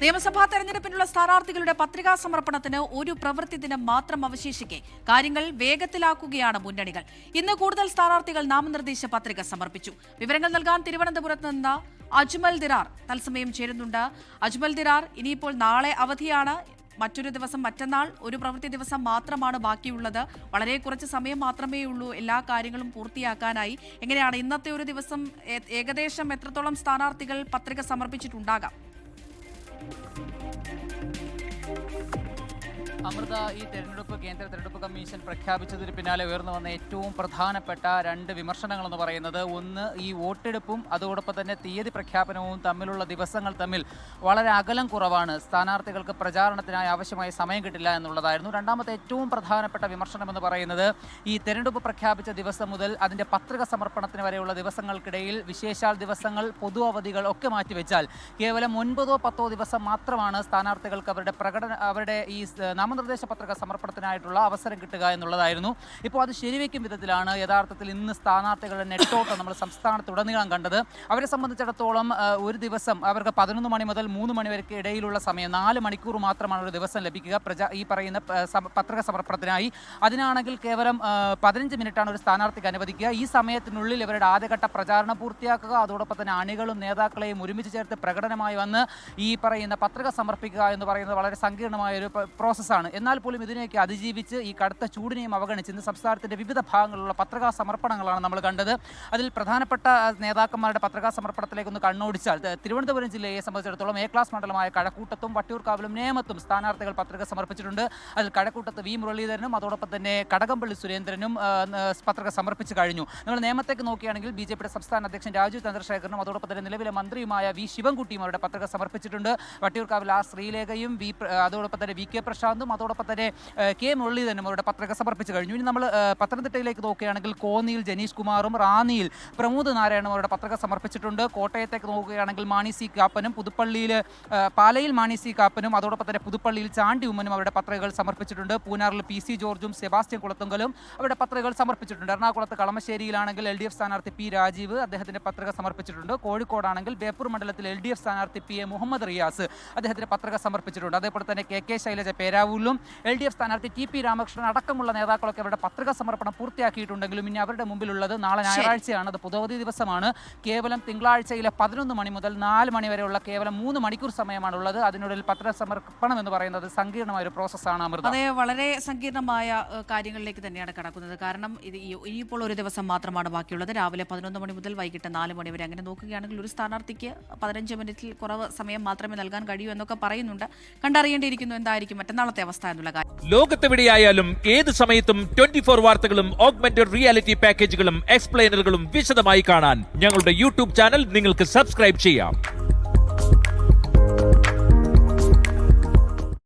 നിയമസഭാ തെരഞ്ഞെടുപ്പിനുള്ള സ്ഥാനാർത്ഥികളുടെ പത്രികാ സമർപ്പണത്തിന് ഒരു പ്രവൃത്തി ദിനം മാത്രം അവശേഷിക്കെ കാര്യങ്ങൾ വേഗത്തിലാക്കുകയാണ് മുന്നണികൾ. ഇന്ന് കൂടുതൽ സ്ഥാനാർത്ഥികൾ നാമനിർദ്ദേശ പത്രിക സമർപ്പിച്ചു. വിവരങ്ങൾ നൽകാൻ തിരുവനന്തപുരത്ത് നിന്ന് അജ്മൽ ദിറാർ തത്സമയം ചേരുന്നുണ്ട്. അജ്മൽ ദിറാർ, ഇനിയിപ്പോൾ നാളെ അവധിയാണ്, മറ്റൊരു ദിവസം മറ്റന്നാൾ ഒരു പ്രവൃത്തി ദിവസം മാത്രമാണ് ബാക്കിയുള്ളത്. വളരെ കുറച്ച് സമയം മാത്രമേ ഉള്ളൂ എല്ലാ കാര്യങ്ങളും പൂർത്തിയാക്കാനായി. എങ്ങനെയാണ് ഇന്നത്തെ ഒരു ദിവസം ഏകദേശം എത്രത്തോളം സ്ഥാനാർത്ഥികൾ പത്രിക സമർപ്പിച്ചിട്ടുണ്ടാകാം? അമൃത, ഈ കേന്ദ്ര തെരഞ്ഞെടുപ്പ് കമ്മീഷൻ പ്രഖ്യാപിച്ചതിന് പിന്നാലെ ഉയർന്നു വന്ന ഏറ്റവും പ്രധാനപ്പെട്ട രണ്ട് വിമർശനങ്ങളെന്ന് പറയുന്നത്, ഒന്ന് ഈ വോട്ടെടുപ്പും അതോടൊപ്പം തന്നെ തീയതി പ്രഖ്യാപനവും തമ്മിലുള്ള ദിവസങ്ങൾ തമ്മിൽ വളരെ അകലം കുറവാണ്, സ്ഥാനാർത്ഥികൾക്ക് പ്രചാരണത്തിനായി ആവശ്യമായ സമയം കിട്ടില്ല എന്നുള്ളതായിരുന്നു. രണ്ടാമത്തെ ഏറ്റവും പ്രധാനപ്പെട്ട വിമർശനം എന്ന് പറയുന്നത്, ഈ തെരഞ്ഞെടുപ്പ് പ്രഖ്യാപിച്ച ദിവസം മുതൽ അതിൻ്റെ പത്രിക സമർപ്പണത്തിന് വരെയുള്ള ദിവസങ്ങൾക്കിടയിൽ വിശേഷാൽ ദിവസങ്ങൾ, പൊതു അവധികൾ ഒക്കെ മാറ്റിവെച്ചാൽ കേവലം 9-10 ദിവസം മാത്രമാണ് സ്ഥാനാർത്ഥികൾക്ക് അവരുടെ ഈ നാമനിർദ്ദേശ പത്രിക സമർപ്പണത്തിനായിട്ടുള്ള അവസരം കിട്ടുക എന്നുള്ളതായിരുന്നു. ഇപ്പോൾ അത് ശരിവെക്കും വിധത്തിലാണ് യഥാർത്ഥത്തിൽ ഇന്ന് സ്ഥാനാർത്ഥികളുടെ നെട്ടോട്ടം നമ്മൾ സംസ്ഥാനത്തുടനീളം കണ്ടത്. അവരെ സംബന്ധിച്ചിടത്തോളം ഒരു ദിവസം അവർക്ക് 11 മണി മുതൽ 3 മണി വരെ ഇടയിലുള്ള സമയം, 4 മണിക്കൂർ മാത്രമാണ് ഒരു ദിവസം ലഭിക്കുക ഈ പറയുന്ന പത്രിക സമർപ്പണത്തിനായി. അതിനാണെങ്കിൽ കേവലം 15 മിനിറ്റാണ് ഒരു സ്ഥാനാർത്ഥിക്ക് അനുവദിക്കുക. ഈ സമയത്തിനുള്ളിൽ ഇവരുടെ ആദ്യഘട്ട പ്രചാരണം പൂർത്തിയാക്കുക, അതോടൊപ്പം തന്നെ അണികളും നേതാക്കളെയും ഒരുമിച്ച് ചേർത്ത് പ്രകടനമായി വന്ന് ഈ പറയുന്ന പത്രിക സമർപ്പിക്കുക എന്ന് പറയുന്നത് വളരെ സങ്കീർണമായ ഒരു പ്രോസസ്സാണ്. എന്നാൽ പോലും ഇതിനെയൊക്കെ അതിജീവിച്ച് ഈ കടുത്ത ചൂടിനെയും അവഗണിച്ച് ഇന്ന് സംസ്ഥാനത്തിൻ്റെ വിവിധ ഭാഗങ്ങളിലുള്ള പത്രികാ സമർപ്പണങ്ങളാണ് നമ്മൾ കണ്ടത്. അതിൽ പ്രധാനപ്പെട്ട നേതാക്കന്മാരുടെ പത്രികാ സമർപ്പണത്തിലേക്കൊന്ന് കണ്ണോടിച്ചാൽ, തിരുവനന്തപുരം ജില്ലയെ സംബന്ധിച്ചിടത്തോളം എ ക്ലാസ് മണ്ഡലമായ കഴക്കൂട്ടത്തും വട്ടിയൂർക്കാവിലും നേമത്തും സ്ഥാനാർത്ഥികൾ പത്രിക സമർപ്പിച്ചിട്ടുണ്ട്. അതിൽ കഴക്കൂട്ടത്ത് വി മുരളീധരനും അതോടൊപ്പം തന്നെ കടകംപള്ളി സുരേന്ദ്രനും പത്രിക സമർപ്പിച്ചു കഴിഞ്ഞു. നമ്മൾ നേമത്തേക്ക് നോക്കുകയാണെങ്കിൽ ബി.ജെ.പിയുടെ സംസ്ഥാന അധ്യക്ഷൻ രാജീവ് ചന്ദ്രശേഖരനും അതോടൊപ്പം തന്നെ നിലവിലെ മന്ത്രിയുമായ വി ശിവൻകുട്ടിയും അവരുടെ പത്രിക സമർപ്പിച്ചിട്ടുണ്ട്. വട്ടിയൂർക്കാവിൽ ആ ശ്രീലേഖയും അതോടൊപ്പം തന്നെ വി കെ പ്രശാന്തും അതോടൊപ്പം തന്നെ കെ മുരളീധരനും അവരുടെ പത്രിക സമർപ്പിച്ചു കഴിഞ്ഞു. ഇനി നമ്മൾ പത്തനംതിട്ടയിലേക്ക് നോക്കുകയാണെങ്കിൽ കോന്നിയിൽ ജനീഷ് കുമാറും റാന്നിയിൽ പ്രമോദ് നാരായണനും അവരുടെ പത്രിക സമർപ്പിച്ചിട്ടുണ്ട്. കോട്ടയത്തേക്ക് നോക്കുകയാണെങ്കിൽ മാണി സി കാപ്പനും, പുതുപ്പള്ളിയിൽ പാലയിൽ മാണി സി കാപ്പനും അതോടൊപ്പം തന്നെ പുതുപ്പള്ളിയിൽ ചാണ്ടി ഉമ്മനും അവരുടെ പത്രികകൾ സമർപ്പിച്ചിട്ടുണ്ട്. പൂനാറിൽ പി സി ജോർജും സെബാസ്റ്റ്യൻ കുളത്തുങ്കലും അവരുടെ പത്രികകൾ സമർപ്പിച്ചിട്ടുണ്ട്. എറണാകുളത്ത് കളമശ്ശേരിയിലാണെങ്കിൽ LDF സ്ഥാനാർത്ഥി പി രാജീവ് അദ്ദേഹത്തിന്റെ പത്രിക സമർപ്പിച്ചിട്ടുണ്ട്. കോഴിക്കോടാണെങ്കിൽ ബേപ്പൂർ മണ്ഡലത്തിൽ LDF സ്ഥാനാർത്ഥി പി എ മുഹമ്മദ് റിയാസ് അദ്ദേഹത്തിന്റെ പത്രിക സമർപ്പിച്ചിട്ടുണ്ട്. അതേപോലെ തന്നെ കെ ശൈലജ പേരാവൂരിലും LDF സ്ഥാനാർത്ഥി TP രാമകൃഷ്ണൻ അടക്കമുള്ള നേതാക്കളൊക്കെ അവരുടെ പത്രിക സമർപ്പണം പൂർത്തിയാക്കിയിട്ടുണ്ടെങ്കിലും ഇനി അവരുടെ മുമ്പിലുള്ളത് നാളെ ഞായറാഴ്ചയാണ്, അത് പൊതുവധി ദിവസമാണ്. കേവലം തിങ്കളാഴ്ചയിലെ 11 മണി മുതൽ 4 മണി വരെയുള്ള കേവലം 3 മണിക്കൂർ സമയമാണുള്ളത്. അതിനുള്ളിൽ പത്രിക സമർപ്പണം എന്ന് പറയുന്നത് സങ്കീർണമായ ഒരു പ്രോസസ്സാണ് അമൃത. അതെ, വളരെ സങ്കീർണമായ കാര്യങ്ങളിലേക്ക് തന്നെയാണ് കടക്കുന്നത്. കാരണം ഇനിയിപ്പോൾ ഒരു ദിവസം മാത്രമാണ് ബാക്കിയുള്ളത്. രാവിലെ 11 മണി മുതൽ വൈകിട്ട് 4 മണി വരെ. അങ്ങനെ നോക്കുകയാണെങ്കിൽ ഒരു സ്ഥാനാർത്ഥിക്ക് 15 മിനിറ്റിൽ കുറവ് സമയം മാത്രമേ നൽകാൻ കഴിയൂ എന്നൊക്കെ പറയുന്നുണ്ട്. കണ്ടറിയേണ്ടിയിരിക്കുന്നു എന്തായിരിക്കും മറ്റന്നാളത്തെ അവസ്ഥ എന്നുള്ള കാര്യം. ലോകത്തെവിടെയായാലും ഏത് സമയത്തും 24 വാർത്തകളും ഓഗ്മെന്റഡ് റിയാലിറ്റി പാക്കേജുകളും എക്സ്പ്ലെയിനറുകളും വിശദമായി കാണാൻ ഞങ്ങളുടെ യൂട്യൂബ് ചാനൽ നിങ്ങൾക്ക് സബ്സ്ക്രൈബ് ചെയ്യാം.